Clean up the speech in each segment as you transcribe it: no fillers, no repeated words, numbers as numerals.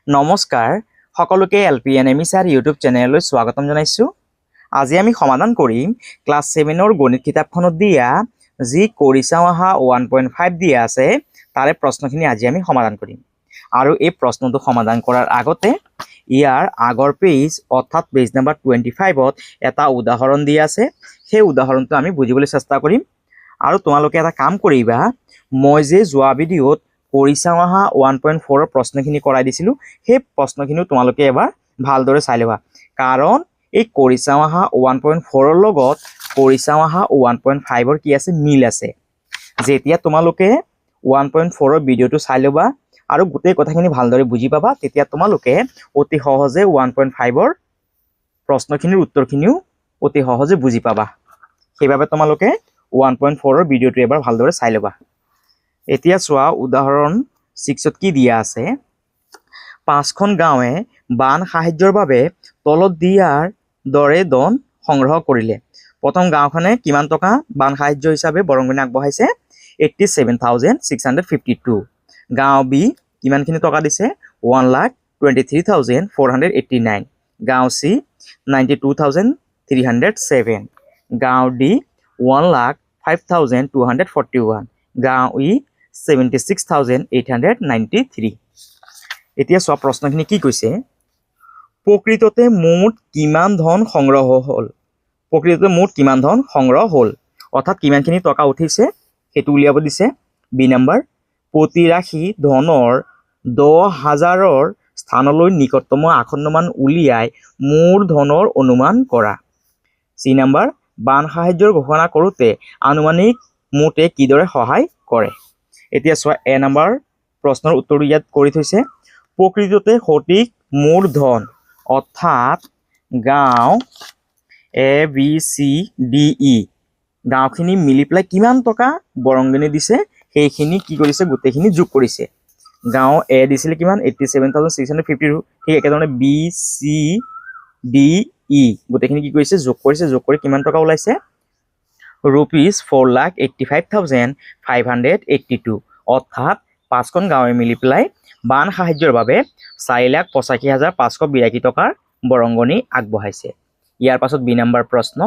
নমস্কাৰ সকলোকে এলপিএনএমই sir YouTube চেনেললৈ স্বাগতম জনাইছো। আজি আমি সমাধান কৰিম ক্লাস 7 ৰ গণিত কিতাপখনত দিয়া যি কৰিছাও আহা 1.5 দিয়া আছে তাৰে প্ৰশ্নখিনি আজি আমি সমাধান কৰিম। আৰু এই প্ৰশ্নটো সমাধান কৰাৰ আগতে ইয়াৰ আগৰ পেজ অৰ্থাৎ পেজ নাম্বাৰ 25ত এটা উদাহৰণ দিয়া আছে, সেই উদাহৰণটো আমি বুজিবলৈ চেষ্টা কৰিম। আৰু তোমালোকে এটা কাম কৰিবা, মই যে যোৱা ভিডিঅ'ত কৰিছাও আহা 1.4 ৰ প্ৰশ্নখিনি কৰাই দিছিলোঁ, সেই প্ৰশ্নখিনিও তোমালোকে এবাৰ ভালদৰে চাই ল'বা। কাৰণ এই কৰিছাও আহা 1.4 ৰ লগত কৰিছাও আহা 1.5 ৰ কি আছে, মিল আছে। যেতিয়া তোমালোকে 1.4 ৰ ভিডিঅ'টো চাই ল'বা আৰু গোটেই কথাখিনি ভালদৰে বুজি পাবা, তেতিয়া তোমালোকে অতি সহজে 1.5 ৰ প্ৰশ্নখিনিৰ উত্তৰখিনিও অতি সহজে বুজি পাবা। সেইবাবে তোমালোকে 1.4 ৰ ভিডিঅ'টো এবাৰ ভালদৰে চাই ল'বা। এতিয়া চোৱা উদাহৰণ 6ত কি দিয়া আছে, 5খন গাঁৱে বান সাহায্যৰ বাবে তলত দিয়াৰ দৰে ধন সংগ্ৰহ কৰিলে। প্ৰথম গাঁওখনে কিমান টকা বান সাহায্য হিচাপে বৰঙণি আগবঢ়াইছে? 87,652। গাঁও বি কিমানখিনি টকা দিছে? 1,23,489। গাঁও চি 92,307। গাঁও ডি 1,05,241। গাঁও ই 76,893। এতিয়া চোৱা প্ৰশ্নখিনি কি কৈছে, প্ৰকৃততে মুঠ কিমান ধন সংগ্ৰহ হ'ল? প্ৰকৃততে মুঠ কিমান ধন সংগ্ৰহ হ'ল অৰ্থাৎ কিমানখিনি টকা উঠিছে সেইটো উলিয়াব দিছে। বি নম্বৰ, প্ৰতি ৰাশি ধনৰ 10,000ৰ স্থানলৈ নিকটতম আসন্নমান উলিয়াই মুঠ ধনৰ অনুমান কৰা। চি নম্বৰ, বান সাহায্যৰ ঘোষণা কৰোঁতে আনুমানিক মুঠে কিদৰে সহায় কৰে? এতিয়া চোৱা এ নম্বৰ প্ৰশ্নৰ উত্তৰটো ইয়াত কৰি থৈছে, প্ৰকৃততে সঠিক মুঠ ধন অৰ্থাৎ গাঁও A B C D E গাঁওখিনি মিলি পেলাই কিমান টকা বৰঙণি দিছে সেইখিনি কি কৰিছে, গোটেইখিনি যোগ কৰিছে। গাঁও এ দিছিলে কিমান? 87,652। ঠিক একেধৰণে বি চি ডি ই গোটেইখিনি কি কৰিছে, যোগ কৰিছে। যোগ কৰি কিমান টকা ওলাইছে? ৰুপিজ 4,85,582। অৰ্থাৎ 5খন গাঁৱে মিলি পেলাই বান সাহায্যৰ বাবে 4,85,582 টকাৰ বৰঙণি আগবঢ়াইছে। ইয়াৰ পাছত বি নম্বৰ প্ৰশ্ন,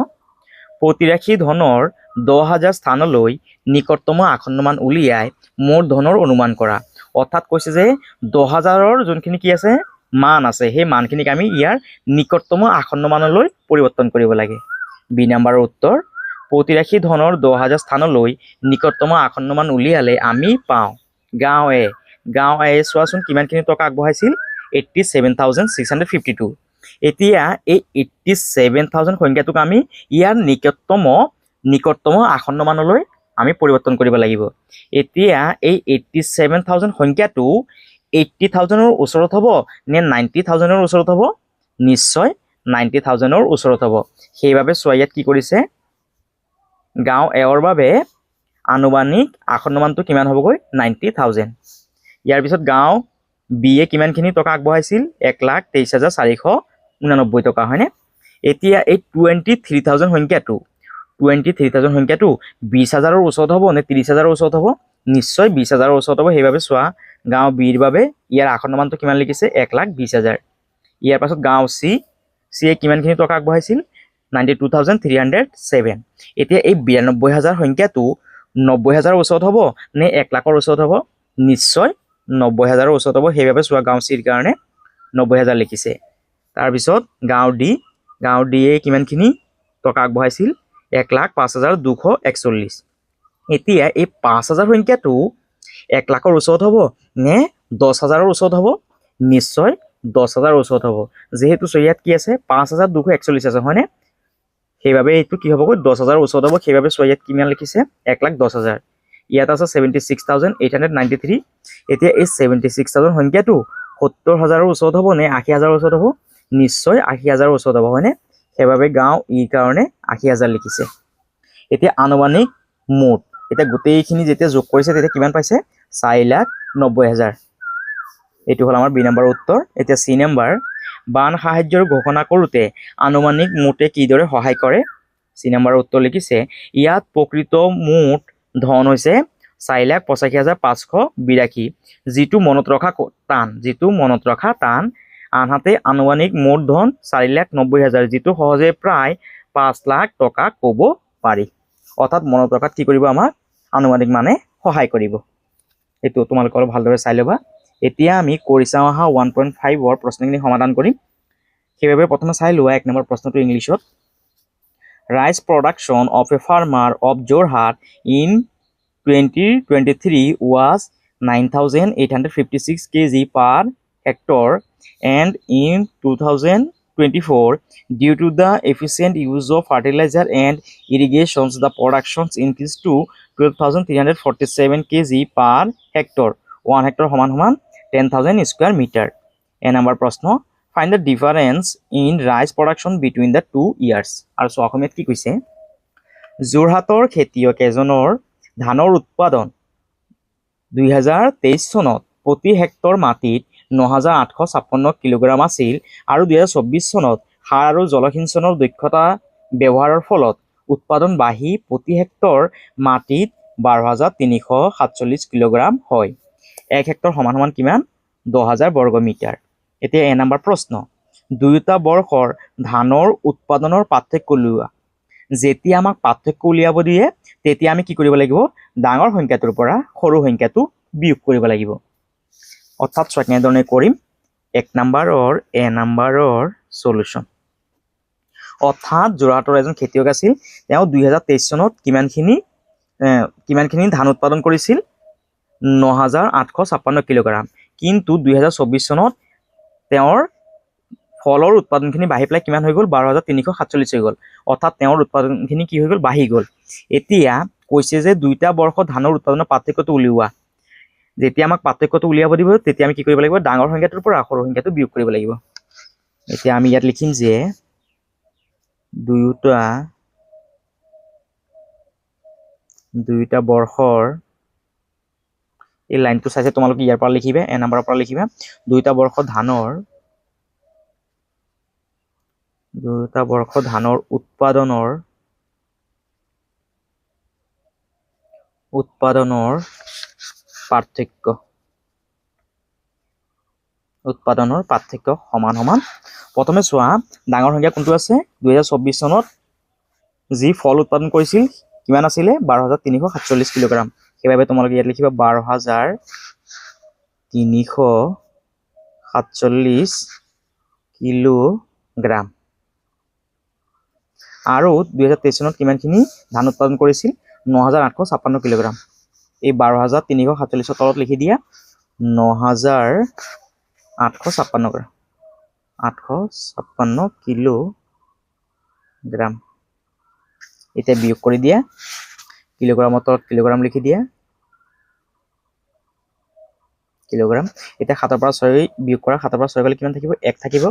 প্ৰতিৰাশি ধনৰ 10,000 স্থানলৈ নিকটতম আসন্নমান উলিয়াই মুঠ ধনৰ অনুমান কৰা। অৰ্থাৎ কৈছে যে 10,000ৰ যোনখিনি কি আছে মান আছে, সেই মানখিনিক আমি ইয়াৰ নিকটতম আসন্নমানলৈ পৰিৱৰ্তন কৰিব লাগে। বি নম্বৰৰ উত্তৰ, প্ৰতিৰাশি ধনৰ 10,000 স্থানলৈ নিকটতম আসন্নমান উলিয়ালে আমি পাওঁ গাঁও এ। গাঁও এ চোৱাচোন কিমানখিনি টকা আগবঢ়াইছিল? 87,652। এতিয়া এই 87,000 সংখ্যাটোক আমি ইয়াৰ নিকটতম আসন্নমানলৈ আমি পৰিৱৰ্তন কৰিব লাগিব। এতিয়া এই 87,000 সংখ্যাটো 80,000ৰ ওচৰত হ'ব নে 90,000ৰ ওচৰত হ'ব? নিশ্চয় 90,000ৰ ওচৰত হ'ব। সেইবাবে চোৱা ইয়াত কি কৰিছে, গাঁও এৰ বাবে আনুমানিক আসন্নমানটো কিমান হ'বগৈ? 90,000। ইয়াৰ পিছত গাঁও বি এ কিমানখিনি টকা আগবঢ়াইছিল? 1,23,489 টকা, হয়নে? এতিয়া এই 23,000 সংখ্যাটো 20,000ৰ ওচৰত হ'ব নে 30,000ৰ ওচৰত হ'ব? নিশ্চয় 20,000ৰ ওচৰত হ'ব। সেইবাবে চোৱা গাঁও বিৰ বাবে ইয়াৰ আসন্নমানটো কিমান লিখিছে? 1,20,000। ইয়াৰ পাছত গাঁও চি এ কিমানখিনি টকা আগবঢ়াইছিল? 92,307। এতিয়া এই 92,000 সংখ্যাটো 90,000ৰ ওচৰত হ'ব নে 1,00,000ৰ ওচৰত হ'ব? নিশ্চয় 90,000ৰ ওচৰত হ'ব। সেইবাবে চোৱা গাঁও চিৰ কাৰণে 90,000 লিখিছে। তাৰপিছত গাঁও ডি এ কিমানখিনি টকা আগবঢ়াইছিল? 1,05,241। এতিয়া এই 5,000 সংখ্যাটো 1,00,000ৰ ওচৰত হ'ব নে 10,000ৰ ওচৰত হ'ব? নিশ্চয় 10,000ৰ ওচৰত হ'ব। যিহেতু ইয়াত কি আছে? 5,241 আছে, হয়নে? সেইবাবে এইটো কি হ'বগৈ? 10,000ৰ ওচৰত হ'ব। সেইবাবে চোৱা ইয়াত কিমান লিখিছে? 1,10,000। ইয়াত আছে 76,893। এতিয়া এই 76,000 সংখ্যাটো 70,000ৰ ওচৰত হ'ব নে 80,000ৰ ওচৰত হ'ব? নিশ্চয় 80,000ৰ ওচৰত হ'ব, হয়নে? সেইবাবে গাঁও ইৰ কাৰণে 80,000 লিখিছে। এতিয়া আনুমানিক মুঠ, এতিয়া গোটেইখিনি যেতিয়া যোগ কৰিছে তেতিয়া কিমান পাইছে? 4,90,000। এইটো হ'ল আমাৰ বি নম্বৰৰ উত্তৰ। এতিয়া চি নম্বৰ, বান সাহায্যৰ ঘোষণা কৰোঁতে আনুমানিক মুঠে কিদৰে সহায় কৰে? চি নম্বৰৰ উত্তৰ লিখিছে, ইয়াত প্ৰকৃত মুঠ ধন হৈছে 4,85,582, যিটো মনত ৰখা টান, আনহাতে আনুমানিক মুঠ ধন 4,90,000, যিটো সহজে প্ৰায় 5 লাখ টকা ক'ব পাৰি। অৰ্থাৎ মনত ৰখাত কি কৰিব আমাক আনুমানিক মানে সহায় কৰিব। এইটো তোমালোকে অলপ ভালদৰে চাই ল'বা। এতিয়া আমি কৰি চাওঁ আহা 1.5ৰ প্ৰশ্নখিনি সমাধান কৰিম। সেইবাবে প্ৰথমে চাই লোৱা 1 নম্বৰ প্ৰশ্নটো ইংলিছত। Rice production of a farmer of Jorhat in 2023 was 9,856 kg per hectare, and in 2024, due to the efficient use of fertilizer and irrigations, the productions increased to 12,347 kg per hectare. 1 hectare সমান 10,000 square meter. A number প্ৰশ্ন, find the difference in rice production between the 2 years. আৰু অসমীয়াত কি কৈছে, যোৰহাটৰ খেতিয়ক এজনৰ ধানৰ উৎপাদন 2023 চনত প্ৰতি হেক্টৰ মাটিত 9,856 কিলোগ্ৰাম আছিল, আৰু 2024 চনত সাৰ আৰু জলসিঞ্চনৰ দক্ষতা ব্যৱহাৰৰ ফলত উৎপাদন বাঢ়ি প্ৰতি হেক্টৰ মাটিত 12,347 কিলোগ্ৰাম হয়। 1 হেক্টৰ সমান কিমান? 10,000 বৰ্গ মিটাৰ। এতিয়া এ নম্বৰ প্ৰশ্ন, দুয়োটা বৰ্ষৰ ধানৰ উৎপাদনৰ পাৰ্থক্য উলিওৱা। যেতিয়া আমাক পাৰ্থক্য উলিয়াব দিয়ে তেতিয়া আমি কি কৰিব লাগিব, ডাঙৰ সংখ্যাটোৰ পৰা সৰু সংখ্যাটো বিয়োগ কৰিব লাগিব। অৰ্থাৎ কেনেধৰণে কৰিম, 1 নম্বৰৰ এ নম্বৰৰ সলিউশন। অৰ্থাৎ যোৰহাটৰ এজন খেতিয়ক আছিল, তেওঁ 2023 চনত কিমানখিনি ধান উৎপাদন কৰিছিল, 9,856 কিলোগ্ৰাম, কিন্তু 2024 চনত তেওঁৰ ফলৰ উৎপাদনখিনি বাঢ়ি পেলাই কিমান হৈ গ'ল, 12,347 হৈ গ'ল। অৰ্থাৎ তেওঁৰ উৎপাদনখিনি কি হৈ গ'ল, বাঢ়ি গ'ল। এতিয়া কৈছে যে দুইটা বৰ্ষত ধানৰ উৎপাদনৰ পাৰ্থক্যটো উলিওৱা। যেতিয়া আমাক পাৰ্থক্যটো উলিয়াব দিব তেতিয়া আমি কি কৰিব লাগিব, ডাঙৰ সংখ্যাটোৰ পৰা সৰু সংখ্যাটো বিয়োগ কৰিব লাগিব। এতিয়া আমি ইয়াত লিখিম যে দুইটা বৰ্ষৰ, এই লাইনটো চাইছে তোমালোকে ইয়াৰ পৰা লিখিবা, এ নম্বৰৰ পৰা লিখিবা, দুইটা বৰ্ষ ধানৰ উৎপাদনৰ পাৰ্থক্য সমান। প্ৰথমে চোৱা, ডাঙৰ সংখ্যা কোনটো আছে, 2024 চনত যি ফল উৎপাদন কৰিছিল কিমান আছিলে, 12,347 কিলোগ্ৰাম। সেইবাবে তোমালোকে ইয়াত লিখিবা 12,347 কিলোগ্ৰাম। আৰু 2023 চনত কিমানখিনি ধান উৎপাদন কৰিছিল, 9,856 কিলোগ্ৰাম। এই 12,347 তলত লিখি দিয়া 9,856 কিলোগ্ৰাম। এতিয়া বিয়োগ কৰি দিয়া, কিলোগ্ৰামৰ তলত কিলোগ্ৰাম লিখি দিয়া, কিলোগ্ৰাম। এতিয়া 7ৰ পৰা 6 বিয়োগ কৰা, 7ৰ পৰা 6 গ'লে কিমান থাকিব, 1 থাকিব।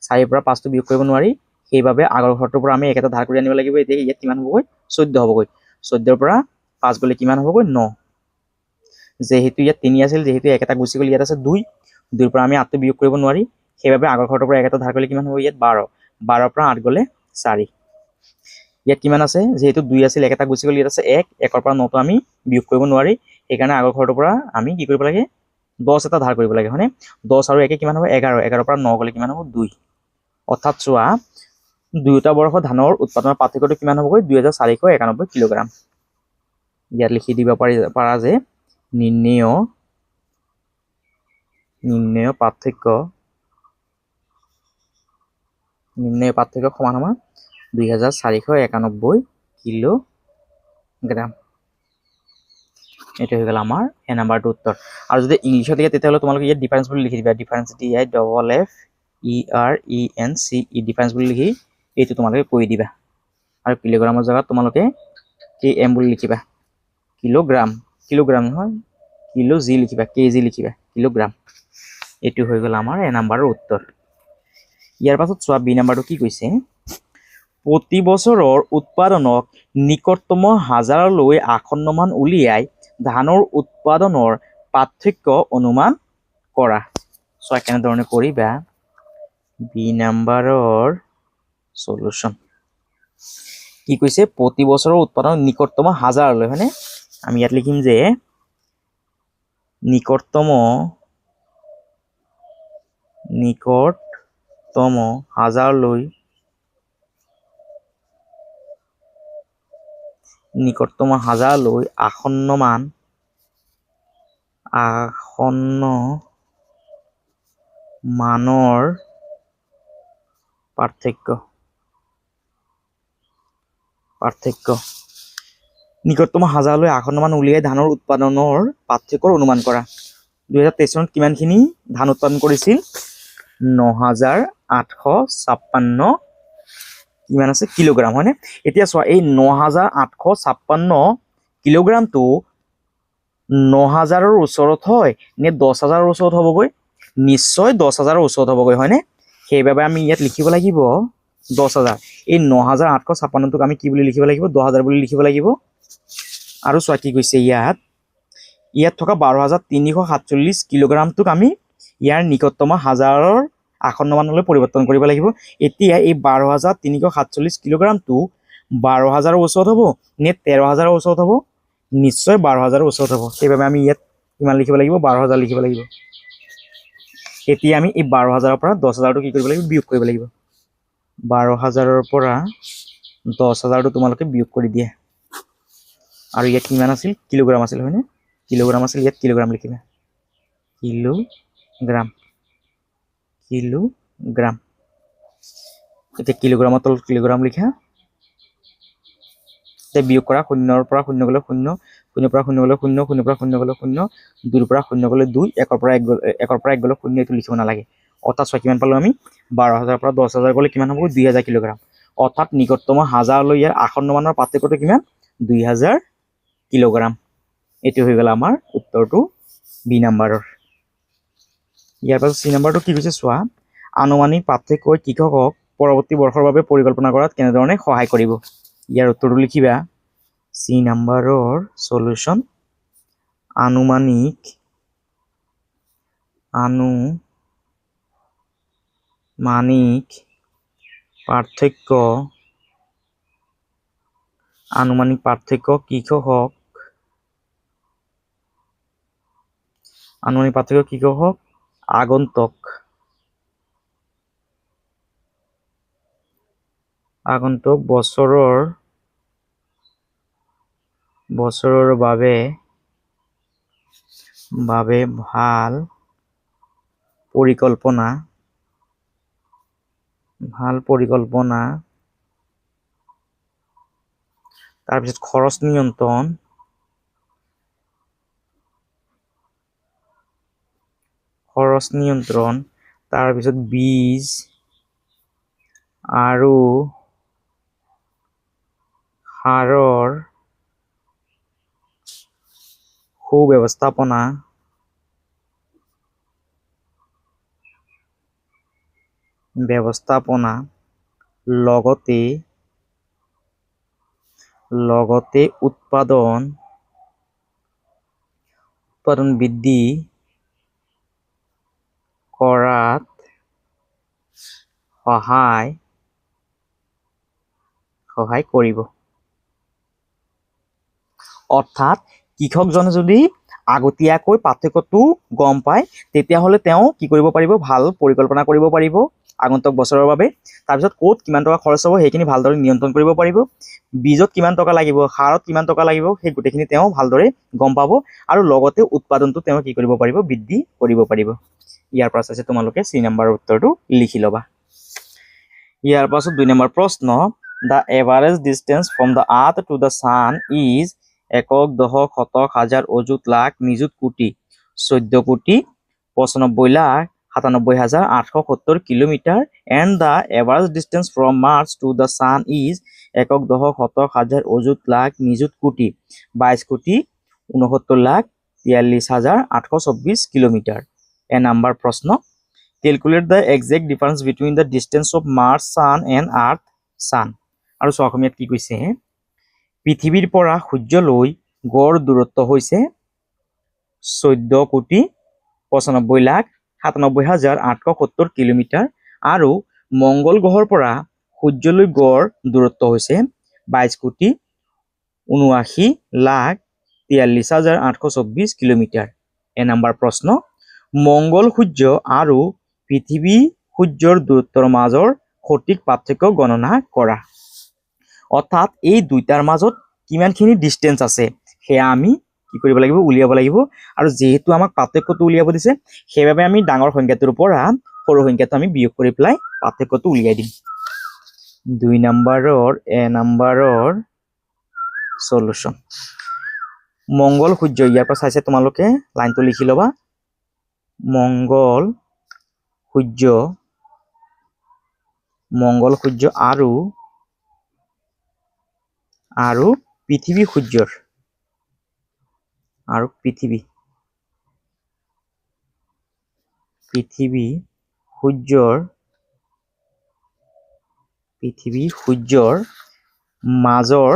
4ৰ পৰা 5টো বিয়োগ কৰিব নোৱাৰি, সেইবাবে আগৰ ঘৰটোৰ পৰা আমি 1 এটা ধাৰ কৰি আনিব লাগিব। এতিয়া ইয়াত কিমান হ'বগৈ, 14 হ'বগৈ। 14ৰ পৰা 5 গ'লে কিমান হ'বগৈ, 9। যেহেতু ইয়াত 3 আছিল, যেহেতু 1 এটা গুচি গ'ল, ইয়াত আছে 2। 2ৰ পৰা আমি 8টো বিয়োগ কৰিব নোৱাৰি, সেইবাবে আগৰ ঘৰটোৰ পৰা 1 এটা ধাৰ কৰিলে কিমান হ'ব, ইয়াত 12। 12ৰ পৰা 8 গ'লে 4। ইয়াত কিমান আছে, যেহেতু 2 আছিল, 1 এটা গুচি গ'ল, ইয়াত আছে 1। 1ৰ পৰা 9টো আমি বিয়োগ কৰিব নোৱাৰি, সেইকাৰণে আগৰ ঘৰটোৰ পৰা আমি কি কৰিব লাগে, 10 এটা ধাৰ কৰিব লাগে, হয়নে? 10 আৰু 1 কিমান হ'ব, 11। 11ৰ পৰা 9 গ'লে কিমান হ'ব, 2। অৰ্থাৎ চোৱা, দুয়োটা বৰ্ষ ধানৰ উৎপাদনৰ পাৰ্থক্যটো কিমান হ'বগৈ, 2,491 কিলোগ্ৰাম। ইয়াত লিখি দিব পাৰা যে নিৰ্ণয় পাৰ্থক্য সমান 2,491 কিলোগ্ৰাম। এইটো হৈ গ'ল আমাৰ এ নাম্বাৰটো উত্তৰ। আৰু যদি ইংলিছত দিয়ে তেতিয়াহ'লে তোমালোকে ইয়াত ডিফাৰেন্স বুলি লিখি দিবা, ডিফাৰেন্স DIFFERENCE, ডিফাৰেন্স বুলি লিখি এইটো তোমালোকে কৈ দিবা। আৰু কিলোগ্ৰামৰ জেগাত তোমালোকে KM বুলি লিখিবা, কিলোগ্ৰাম নহয়, কিলো জি লিখিবা, KG লিখিবা, কিলোগ্ৰাম। এইটো হৈ গ'ল আমাৰ এ নাম্বাৰৰ উত্তৰ। ইয়াৰ পাছত চোৱা, বি নাম্বাৰটো কি কৈছে, প্ৰতি বছৰৰ উৎপাদনক নিকটতম হাজাৰলৈ আসন্নমান উলিয়াই ধানৰ উৎপাদনৰ পাৰ্থক্য অনুমান কৰা। চোৱা কেনেধৰণে কৰিবা, বি নাম্বাৰৰ সলিউশন। কি কৈছে, প্ৰতি বছৰৰ উৎপাদন নিকটতম হাজাৰলৈ, হয়নে? আমি ইয়াত লিখিম যে নিকটতম হাজাৰলৈ আসন্ন মানৰ পাৰ্থক্য নিকটতম হাজাৰলৈ আসন্ন মান উলিয়াই ধানৰ উৎপাদনৰ পাৰ্থক্যৰ অনুমান কৰা। 2023 চনত কিমানখিনি ধান উৎপাদন কৰিছিল? 9,856 কিমান আছে কিলোগ্ৰাম, হয়নে? এতিয়া চোৱা, এই 9,856 কিলোগ্ৰামটো 9,000ৰ ওচৰত হয় নে 10,000ৰ ওচৰত হ'বগৈ? নিশ্চয় 10,000ৰ ওচৰত হ'বগৈ, হয়নে? সেইবাবে আমি ইয়াত লিখিব লাগিব 10,000। এই 9,856টোক আমি কি বুলি লিখিব লাগিব? 10,000 বুলি লিখিব লাগিব। আৰু চোৱা কি কৈছে, ইয়াত থকা 12,347 কিলোগ্ৰামটোক আমি ইয়াৰ নিকটতম হাজাৰৰ আসন্ন মানলৈ পৰিৱৰ্তন কৰিব লাগিব। এতিয়া এই 12,347 কিলোগ্ৰামটো 12,000ৰ ওচৰত হ'ব নে 13,000ৰ ওচৰত হ'ব? নিশ্চয় 12,000ৰ ওচৰত হ'ব। সেইবাবে আমি ইয়াত কিমান লিখিব লাগিব? 12,000 লিখিব লাগিব। এতিয়া আমি এই 12,000ৰ পৰা 10,000টো কি কৰিব লাগিব? বিয়োগ কৰিব লাগিব। 12,000ৰ পৰা 10,000টো তোমালোকে বিয়োগ কৰি দিয়া। আৰু ইয়াত কিমান আছিল? কিলোগ্ৰাম আছিল, হয়নে? কিলোগ্ৰাম আছিল, ইয়াত কিলোগ্ৰাম লিখিবা। কিলোগ্ৰাম। এতিয়া কিলোগ্ৰামৰ তলত কিলোগ্ৰাম লিখা। এতিয়া বিয়োগ কৰা, 0ৰ পৰা 0 গ'লে 0, 0ৰ পৰা 0 গ'লে 0, 0ৰ পৰা 0 গ'লে 0, 2ৰ পৰা 0 গ'লে 2, 1ৰ পৰা 1 গ'লে 0, এইটো লিখিব নালাগে। অৰ্থাৎ চোৱা কিমান পালোঁ আমি? 12,000ৰ পৰা 10,000 গ'লে কিমান হ'ব? 2,000 কিলোগ্ৰাম। অৰ্থাৎ নিকটতম হাজাৰলৈ ইয়াৰ আসন্ন মানৰ পাৰ্থক্যটো কিমান? 2,000 কিলোগ্ৰাম। এইটো হৈ গ'ল আমাৰ উত্তৰটো বি নাম্বাৰৰ। ইয়াৰ পাছত চি নাম্বাৰটো কি কৈছে চোৱা, আনুমানিক পাৰ্থক্যই কৃষকক পৰৱৰ্তী বৰ্ষৰ বাবে পৰিকল্পনা কৰাত কেনেধৰণে সহায় কৰিব? ইয়াৰ উত্তৰটো লিখিবা। চি নাম্বাৰৰ সলিউশ্যন, আনুমানিক পাৰ্থক্য কৃষকক আগন্তুক বছৰৰ বাবে ভাল পৰিকল্পনা তাৰপিছত খৰচ নিয়ন্ত্ৰণ, তাৰপিছত বীজ আৰু সাৰৰ সুব্যৱস্থাপনা, লগতে উৎপাদন বৃদ্ধি কৰাত সহায় কৰিব। অৰ্থাৎ কৃষকজনে যদি আগতীয়াকৈ পাৰ্থক্যটো গম পায়, তেতিয়াহ'লে তেওঁ কি কৰিব পাৰিব? ভাল পৰিকল্পনা কৰিব পাৰিব আগন্তুক বছৰৰ বাবে। তাৰপিছত ক'ত কিমান টকা খৰচ হ'ব সেইখিনি ভালদৰে নিয়ন্ত্ৰণ কৰিব পাৰিব। বীজত কিমান টকা লাগিব, সাৰত কিমান টকা লাগিব, সেই গোটেইখিনি তেওঁ ভালদৰে গম পাব। আৰু লগতে উৎপাদনটো তেওঁ কি কৰিব পাৰিব? বৃদ্ধি কৰিব পাৰিব। ইয়াৰ পৰা চাইছে তোমালোকে চি নাম্বাৰৰ উত্তৰটো লিখি ল'বা। ইয়াৰ পাছত 2 নম্বৰ প্ৰশ্ন, the average distance from the earth to the sun is একক, দশক, শতক, হাজাৰ, অযুত, লাখ, নিযুত, কোটি। 14 crore 95 lakh 97,870 kilometre. And the average distance from Mars to the sun is একক, দশক, শতক, হাজাৰ, অযুত, লাখ, নিযুত, কোটি। 22 কোটি 69 লাখ 43,824 কিলোমিটাৰ। নাম্বাৰ প্ৰশ্ন, calculate the exact difference between the distance of Mars sun and earth sun. আৰু চোৱা অসমীয়াত কি কৈছে, পৃথিৱীৰ পৰা সূৰ্যলৈ গড় দূৰত্ব হৈছে 14 কোটি 95 লাখ 97,870 কিলোমিটাৰ। আৰু মংগল গ্ৰহৰ পৰা সূৰ্যলৈ গড় দূৰত্ব হৈছে 22 কোটি 79 লাখ 43,824 কিলোমিটাৰ। এ নম্বৰ প্ৰশ্ন মংগল সূৰ্য আৰু পৃথিৱী সূৰ্যৰ দূৰত্বৰ মাজৰ সঠিক পাৰ্থক্য গণনা কৰা অৰ্থাৎ এই দুইটাৰ মাজত কিমানখিনি ডিষ্টেন্স আছে সেয়া আমি কি কৰিব লাগিব উলিয়াব লাগিব আৰু যেহেতু আমাক পাৰ্থক্যটো উলিয়াব দিছে সেইবাবে আমি ডাঙৰ সংখ্যাটোৰ পৰা সৰু সংখ্যাটো আমি বিয়োগ কৰি পেলাই পাৰ্থক্যটো উলিয়াই দিম 2 নম্বৰৰ এ নম্বৰৰ সলিউশন মংগল সূৰ্য ইয়াৰ পৰা চাইছে তোমালোকে লাইনটো লিখি লবা মংগল সূৰ্য আৰু পৃথিৱী সূৰ্যৰ মাজৰ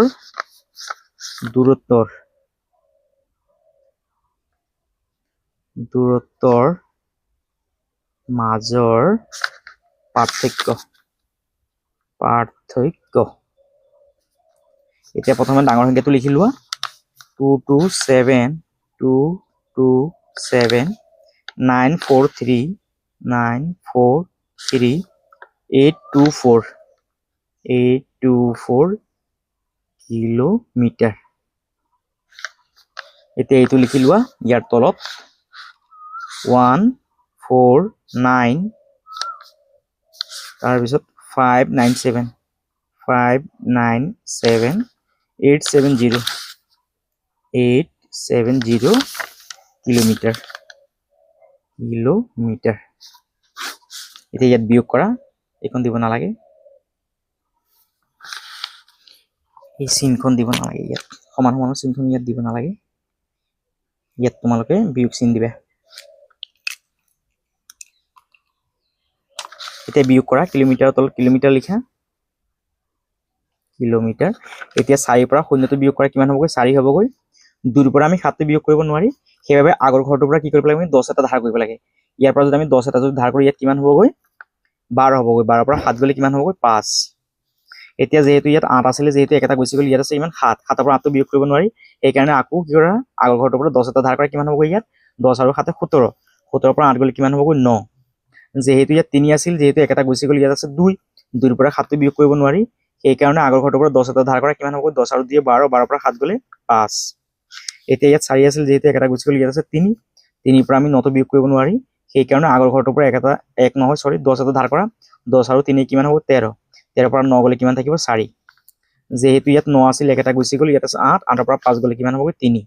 দূৰত্বৰ মাজৰ পাৰ্থক্য এতিয়া প্ৰথমে ডাঙৰ সংখ্যাটো লিখি লোৱা 227,223,943,824 কিলোমিটাৰ এতিয়া এইটো লিখি লোৱা ইয়াৰ তলত 149 তাৰপিছত 597 কিলোমিটাৰ এতিয়া ইয়াত বিয়োগ কৰা এইখন দিব নালাগে এই চিনখন দিব নালাগে ইয়াত সমান সমানৰ চিনখন ইয়াত দিব নালাগে ইয়াত তোমালোকে বিয়োগ চিন দিবা এতিয়া বিয়োগ কৰা কিলোমিটাৰৰ তলত কিলোমিটাৰ লিখা কিলোমিটাৰ এতিয়া 4 পৰা শূন্যটো বিয়োগ কৰা কিমান হ'বগৈ 4 হ'বগৈ 2 পৰা আমি 7টো বিয়োগ কৰিব নোৱাৰি সেইবাবে আগৰ ঘৰটোৰ পৰা কি কৰিব লাগে আমি 10 এটা ধাৰ কৰিব লাগে ইয়াৰ পৰা যদি আমি 10 এটা যদি ধাৰ কৰি ইয়াত কিমান হ'বগৈ 12 হ'বগৈ 12 পৰা 7 গলে কিমান হ'বগৈ 5 এতিয়া যেহেতু ইয়াত 8 আছিল যেহেতু একটা গুচি গ'ল ইয়াত আছে ইমান 7 7 পৰা 8টো বিয়োগ কৰিব নোৱাৰি এই কাৰণে আকৌ কি কৰা আগৰ ঘৰটোৰ পৰা 10 এটা ধাৰ কৰা কিমান হ'বগৈ ইয়াত 10 আৰু 7 17 17 পৰা 8 গলে কিমান হ'বগৈ 9 যেহেতু ইয়াত 3 আছিল যেহেতু একটা গুচি গ'ল ইয়াত আছে 2 2 পৰা 7টো বিয়োগ কৰিব নোৱাৰি এই কাৰণে আগৰ ঘৰটোৰ পৰা 10 এটা ধাৰ কৰা কিমান হ'বগৈ 10 আৰু 2 12 12 পৰা 7 গলে 5 এতিয়া ইয়াত 4 আছিল যেহেতু একটা গুচি গ'ল ইয়াত আছে 3 3 পৰা আমি 9টো বিয়োগ কৰিব নোৱাৰি সেই কাৰণে আগৰ ঘৰটোৰ পৰা 1 নহয় সৰি 10 এটা ধাৰ কৰা 10 আৰু 3 কিমান হ'ব 13 13 পৰা 9 গলে কিমান থাকিব 4 যেহেতু ইয়াত 9 আছিল একটা গুচি গ'ল ইয়াত আছে 8 8 পৰা 5 গলে কিমান হ'ব 3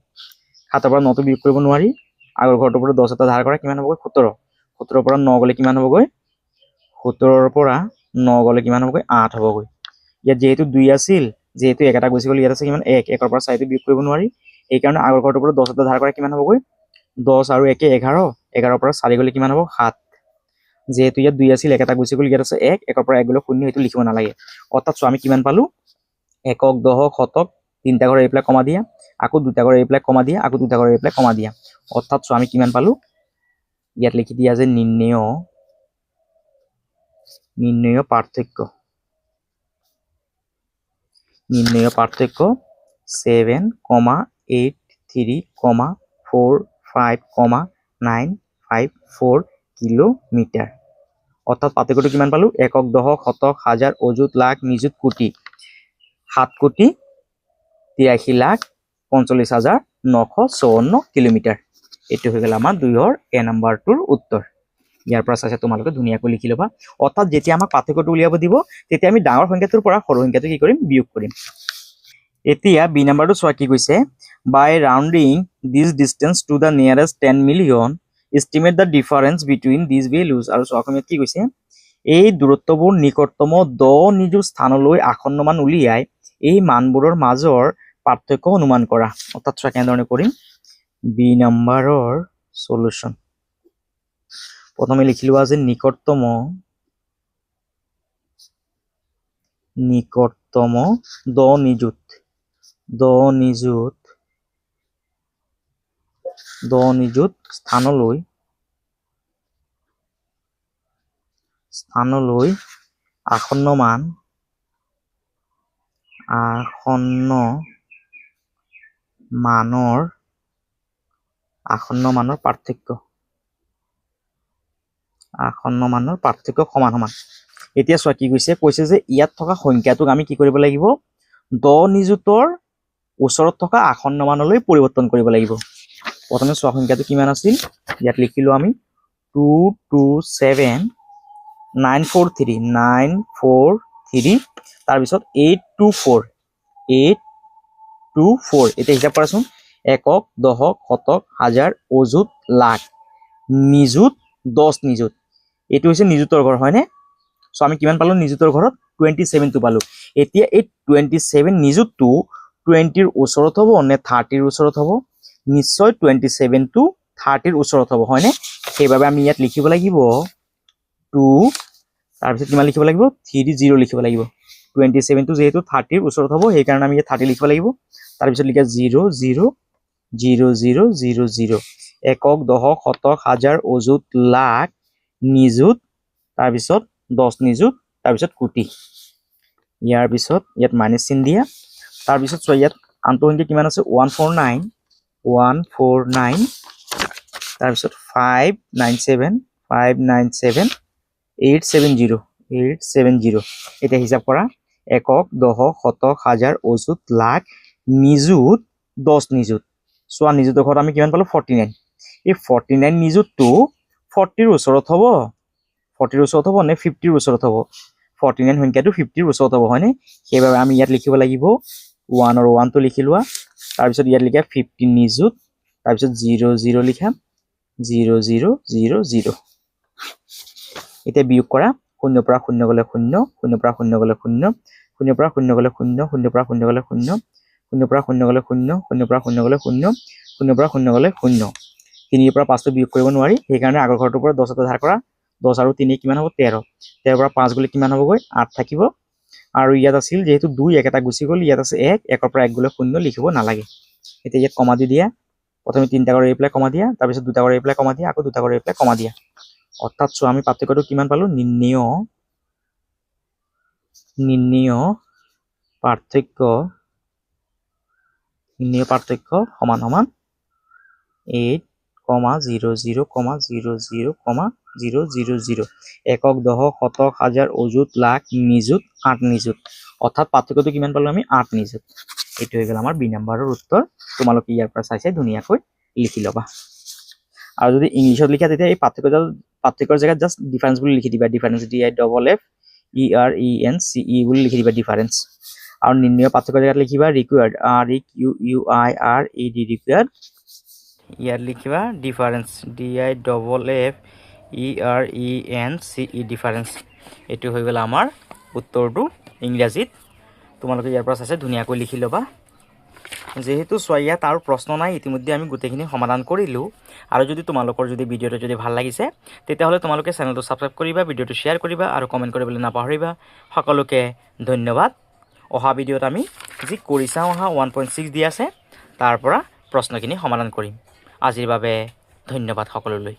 7 পৰা 9টো বিয়োগ কৰিব নোৱাৰি আগৰ ঘৰটোৰ পৰা 10 এটা ধাৰ কৰা কিমান হ'ব 17 17 পৰা 9 গলে কিমান হ'বগৈ 17 পৰা 9 গলে কিমান হ'বগৈ 8 হ'বগৈ ইয়াত যেহেতু 2 আছিল যেহেতু একটা গুচি গ'ল ইয়াত আছে কিমান 1 1 পৰা 4টো বিয়োগ কৰিব নোৱাৰি এই কাৰণে আগৰ ঘৰটোৰ পৰা 10 এটা ধাৰ কৰা কিমান হ'বগৈ 10 আৰু 1 11 11 পৰা 4 গলে কিমান হ'ব 7 যেহেতু ইয়াত 2 আছিল একটা গুচি গ'ল ইয়াত আছে 1 1 পৰা 1 গলে 0 এইটো লিখিব নালাগে অৰ্থাৎ আমি কিমান পালো একক দশক শতক তিনটা ঘৰ এই পেলাই কমা দিয়া আকৌ দুটা ঘৰ এই পেলাই কমা দিয়া আকৌ দুটা ঘৰ এই পেলাই কমা দিয়া অৰ্থাৎ আমি কিমান পালো ইয়াত লিখি দিয়া যে নিৰ্ণয় পাৰ্থক্য 7,83,4,5,954 কিলোমিটাৰ অৰ্থাৎ পাৰ্থক্যটো কিমান পালো একক দশক শতক হাজাৰ অযুত লাখ নিযুত কোটি 7,43,45,954 কিলোমিটাৰ এইটো হৈ গ'ল আমাৰ 2ৰ এ নম্বৰটোৰ উত্তৰ ইয়াৰ পৰা চাইছে তোমালোকে ধুনীয়াকৈ লিখি ল'বা অৰ্থাৎ যেতিয়া আমাক পাৰ্থক্যটো উলিয়াব দিব তেতিয়া আমি ডাঙৰ সংখ্যাটোৰ পৰা সৰু সংখ্যাটো কি কৰিম বিয়োগ কৰিম এতিয়া বি নম্বৰটো চোৱা কি কৈছে by rounding this distance to the nearest 10 million estimate the difference between this values আৰু অসমীয়াত কি কৈছে এই দূৰত্ববোৰ নিকটতম 10 নিযুত স্থানলৈ আসন্নমান উলিয়াই এই মানবোৰৰ মাজৰ পাৰ্থক্য অনুমান কৰা অৰ্থাৎ চোৱা কেনেধৰণে কৰিম বি নম্বৰৰ সলিউশন প্ৰথমে লিখি লোৱা যে নিকটতম 10 নিযুত স্থানলৈ আসন্ন মানৰ আসন্ন মানৰ পাৰ্থক্য সমান সমান। এতিয়া চোৱা কি কৈছে যে ইয়াত থকা সংখ্যাটোক আমি কি কৰিব লাগিব 10 নিযুতৰ ওচৰত থকা আসন্ন মানলৈ পৰিৱৰ্তন কৰিব লাগিব। প্ৰথমে চোৱা সংখ্যাটো কিমান আছিল, ইয়াত লিখিলো আমি 227943 তাৰপিছত 824 এতিয়া হিচাপ কৰাচোন, একক, দশক, শতক, হাজাৰ, অযুত, লাখ, নিযুত, 10 নিযুত। এইটো হৈছে নিযুতৰ ঘৰ হয়নে? সো আমি কিমান পালো নিযুতৰ ঘৰত 27টো পালো। এতিয়া এই 27 নিযুতটো 20ৰ ওচৰত হ'ব নে 30ৰ ওচৰত হ'ব? নিশ্চয় 27টো 30ৰ ওচৰত হ'ব হয়নে? সেইবাবে আমি ইয়াত লিখিব লাগিব 2 তাৰপিছত কিমান লিখিব লাগিব 30 লিখিব লাগিব। 27টো যেহেতু 30ৰ ওচৰত হ'ব সেইকাৰণে আমি ইয়াত 30 লিখিব লাগিব। তাৰপিছত লিখা 000000 একক, দশক, শতক, হাজাৰ, অযুত, লাখ, নিযুত, তাৰপিছত 10 নিযুত, তাৰপিছত কোটি। ইয়াৰ পিছত ইয়াত মাইনাছ চিন দিয়া। তাৰপিছত চোৱা ইয়াত আনটো সংখ্যা কিমান আছে 149 তাৰপিছত 597 870 এতিয়া হিচাপ কৰা, একক, দশক, শতক, হাজাৰ, অযুত, লাখ, নিযুত, 10 নিযুত। চোৱা নিযুতৰ ঘৰত আমি কিমান পালো 49। এই 49 নিযুতটো 40ৰ ওচৰত হ'ব নে 50ৰ ওচৰত হ'ব? 49 সংখ্যাটো 50ৰ ওচৰত হ'ব হয়নে? সেইবাবে আমি ইয়াত লিখিব লাগিব 1 আৰু 1টো লিখি লোৱা। তাৰপিছত ইয়াত লিখা 15 নিযুত, তাৰপিছত 00 লিখা 0000। এতিয়া বিয়োগ কৰা, 0 পৰা 0 গ'লে 0, 0 পৰা 0 গ'লে 0, 0 পৰা 0 গ'লে 0, 0 পৰা 0 গ'লে 0, 0 পৰা 0 গ'লে 0, 0 পৰা 0 গ'লে 0, 0 পৰা 0 গ'লে 0। 3 পৰা 5টো বিয়োগ কৰিব নোৱাৰি, সেইকাৰণে আগৰ ঘৰটোৰ পৰা 10 এটা ধাৰ কৰা। 10 আৰু 3 কিমান হ'ব 13। 13 পৰা 5 গ'লে কিমান হ'বগৈ 8 থাকিব। আৰু ইয়াত আছিল যিহেতু 2 এটা গুচি গ'ল, ইয়াত আছে 1, 1ৰ পৰা 1 গ'লে 0 লিখিব নালাগে। এতিয়া ইয়াত কমা দি দিয়া, প্ৰথমে 3টা কৰি পেলাই কমা দিয়া, তাৰপিছত 2টা কৰি পেলাই কমা দিয়া, আকৌ 2টা কৰি পেলাই কমা দিয়া। অৰ্থাৎ চোৱা আমি পাৰ্থক্যটো কিমান পালো, নিৰ্ণেয় পাৰ্থক্য সমান সমান 8,00,00,00,000 একক, দশক, শতক, হাজাৰ, অযুত, লাখ, নিযুত, 8 নিযুত। অৰ্থাৎ পাৰ্থক্যটো কিমান পালো আমি 8 নিযুত। এইটো হৈ গ'ল আমাৰ বি নম্বৰৰ উত্তৰ। তোমালোকে ইয়াৰ পৰা চাই ধুনীয়াকৈ লিখি ল'বা। আৰু যদি ইংলিছত লিখা তেতিয়া এই পাৰ্থক্যৰ জেগাত জাষ্ট ডিফাৰেন্স বুলি লিখি দিবা। ডিফাৰেন্স DIFFERENCE বুলি লিখি দিবা ডিফাৰেন্স। আৰু নিৰ্ণয় পাৰ্থক্যৰ জেগাত লিখিবা ৰিকুৱাৰ্ড REQUIRED ৰিকুৱাৰ্ড। ইয়াত লিখিবা ডিফাৰেন্স DIFFERENCE ডিফাৰেন্স। এইটো হৈ গ'ল আমাৰ উত্তৰটো ইংৰাজীত। তোমালোকে ইয়াৰ পৰা চাই ধুনীয়াকৈ লিখি ল'বা। যেহেতু চোৱা ইয়াত আৰু প্ৰশ্ন নাই, ইতিমধ্যে আমি গোটেইখিনি সমাধান কৰিলোঁ। আৰু যদি তোমালোকৰ ভিডিঅ'টো যদি ভাল লাগিছে তেতিয়াহ'লে তোমালোকে চেনেলটো ছাবস্ক্ৰাইব কৰিবা, ভিডিঅ'টো শ্বেয়াৰ কৰিবা আৰু কমেণ্ট কৰিবলৈ নাপাহৰিবা। সকলোকে ধন্যবাদ। অহা ভিডিঅ'ত আমি যি কৰি চাওঁ অহা 1.6 দি আছে তাৰ পৰা প্ৰশ্নখিনি সমাধান কৰিম। আজিৰ বাবে ধন্যবাদ সকলোলৈ।